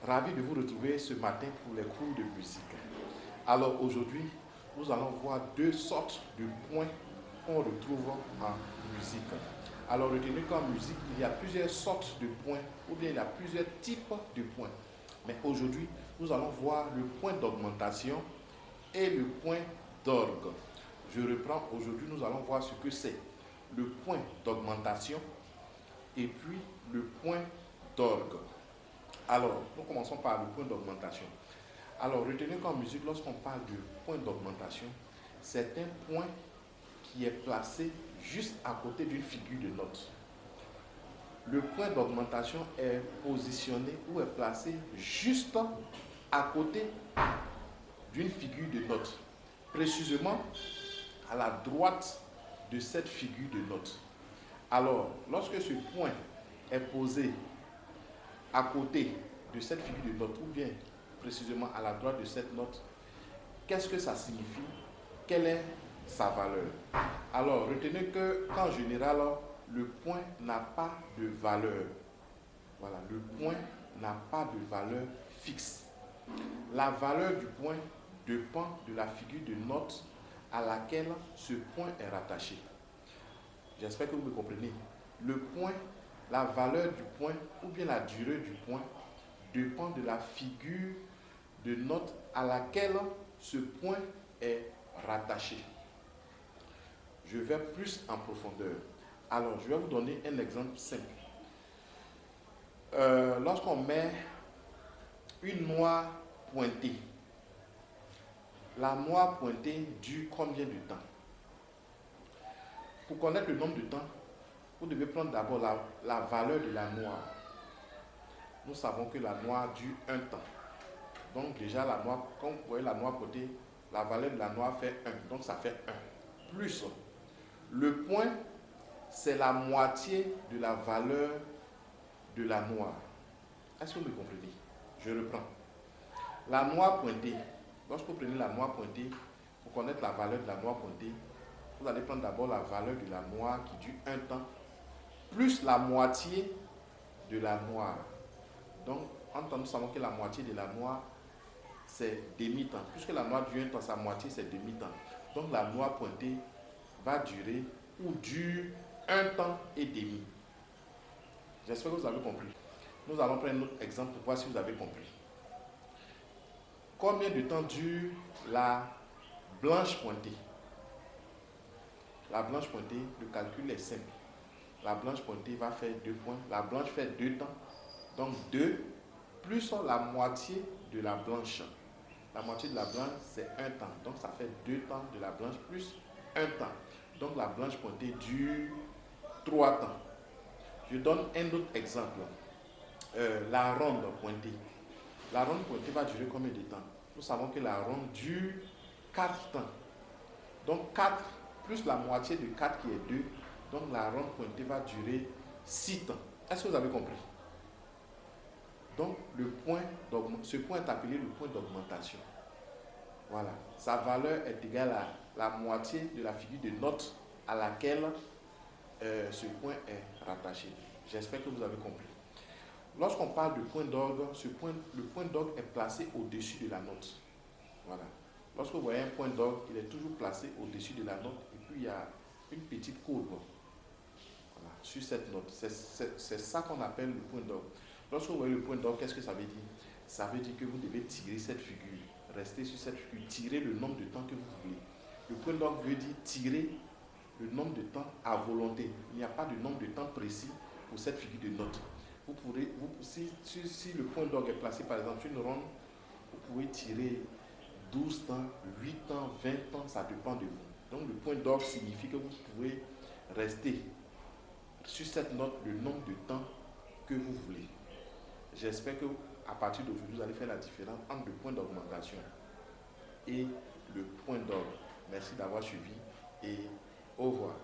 Ravi de vous retrouver ce matin pour les cours de musique. Alors aujourd'hui, nous allons voir deux sortes de points qu'on retrouve en musique. Alors retenez qu'en musique, il y a plusieurs sortes de points ou bien il y a plusieurs types de points. Mais aujourd'hui, nous allons voir le point d'augmentation et le point d'orgue. Je reprends, aujourd'hui nous allons voir ce que c'est le point d'augmentation et puis le point d'orgue. Alors, nous commençons par le point d'augmentation. Alors, retenez qu'en musique, lorsqu'on parle du point d'augmentation, c'est un point qui est placé juste à côté d'une figure de note. Le point d'augmentation est positionné ou est placé juste à côté d'une figure de note, précisément à la droite de cette figure de note. Alors, lorsque ce point est posé à côté de cette figure de note, ou bien précisément à la droite de cette note, qu'est-ce que ça signifie? Quelle est sa valeur? Alors, retenez qu'en général, le point n'a pas de valeur. Voilà, le point n'a pas de valeur fixe. La valeur du point dépend de la figure de note à laquelle ce point est rattaché. J'espère que vous me comprenez. Le point, la valeur du point ou bien la durée du point dépend de la figure de note à laquelle ce point est rattaché. Je vais plus en profondeur. Alors, je vais vous donner un exemple simple. Lorsqu'on met une noix pointée, la noix pointée dure combien de temps? Pour connaître le nombre de temps, vous devez prendre d'abord la valeur de la noix. Nous savons que la noix dure un temps. Donc déjà, la noix, comme vous voyez la noix pointée, la valeur de la noix fait 1. Donc ça fait 1. Plus le point, c'est la moitié de la valeur de la noix. Est-ce que vous me comprenez? Je reprends. La noix pointée, lorsque vous prenez la noix pointée, pour connaître la valeur de la noix pointée, vous allez prendre d'abord la valeur de la noix qui dure un temps, plus la moitié de la noix. Donc, en temps, nous savons que la moitié de la noix, c'est demi-temps. Puisque la noix dure un temps, sa moitié, c'est demi-temps. Donc, la noix pointée va durer ou dure un temps et demi. J'espère que vous avez compris. Nous allons prendre un autre exemple pour voir si vous avez compris. Combien de temps dure la blanche pointée? La blanche pointée, le calcul est simple. La blanche pointée va faire 2 points. La blanche fait 2 temps. Donc 2 plus la moitié de la blanche. La moitié de la blanche, c'est 1 temps. Donc ça fait 2 temps de la blanche plus 1 temps. Donc la blanche pointée dure 3 temps. Je donne un autre exemple. La ronde pointée. La ronde pointée va durer combien de temps? Nous savons que la ronde dure 4 temps. Donc 4 plus la moitié de 4 qui est 2. Donc la ronde pointée va durer 6 temps. Est-ce que vous avez compris? Donc ce point est appelé le point d'augmentation. Voilà. Sa valeur est égale à la moitié de la figure de note à laquelle ce point est rattaché. J'espère que vous avez compris. Lorsqu'on parle de point d'orgue, le point d'orgue est placé au-dessus de la note. Voilà. Lorsque vous voyez un point d'orgue, il est toujours placé au-dessus de la note et puis il y a une petite courbe, voilà, sur cette note. C'est ça qu'on appelle le point d'orgue. Lorsque vous voyez le point d'orgue, qu'est-ce que ça veut dire? Ça veut dire que vous devez tirer cette figure, rester sur cette figure, tirer le nombre de temps que vous voulez. Le point d'orgue veut dire tirer le nombre de temps à volonté. Il n'y a pas de nombre de temps précis pour cette figure de note. Si le point d'orgue est placé par exemple sur une ronde, vous pouvez tirer 12 temps, 8 temps, 20 temps, ça dépend de vous. Donc le point d'orgue signifie que vous pouvez rester sur cette note le nombre de temps que vous voulez. J'espère qu'à partir d'aujourd'hui, vous allez faire la différence entre le point d'augmentation et le point d'orgue. Merci d'avoir suivi et au revoir.